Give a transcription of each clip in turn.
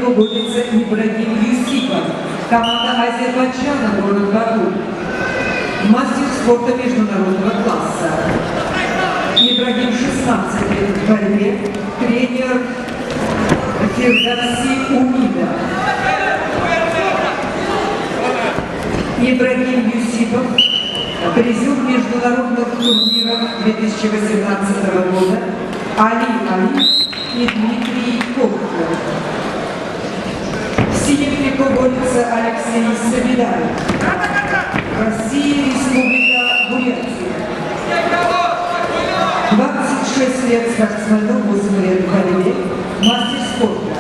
него борется Ибрагим Юсипов, команда Азербайджана, город Баку. Мастер спорта международного класса. Ибрагим 16 лет в борьбе, тренер Фирдавси Умида. Ибрагим Юсипов, призер международных турниров 2018 года, Али и Дмитрий Ковкин. В синем трико борется Алексей Сабидаев. Россия, Республика Бурятия. 26 лет спортсмену, 8 лет в борьбе, мастер спорта.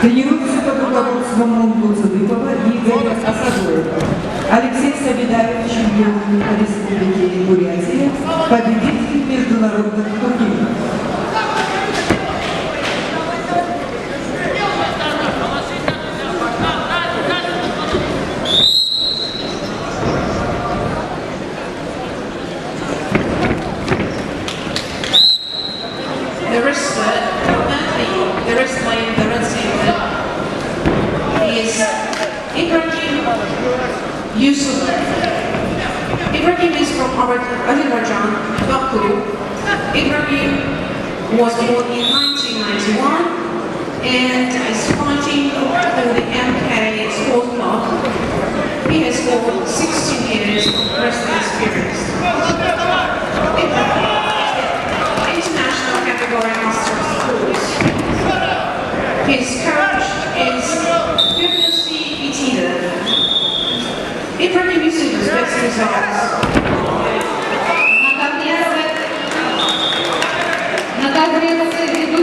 Тренируется под руководством Монгу Цадыкова и Игоря Асадоева. Алексей Сабидаев, чемпион Республики Бурятия, победитель международных турниров. The wrestler in the red section is Ибрагим Юсупов. Ибрагim is from Azerbaijan, Baku. Ибрагim was born in 1991 and is fighting for the MK Sport Club. He has scored 6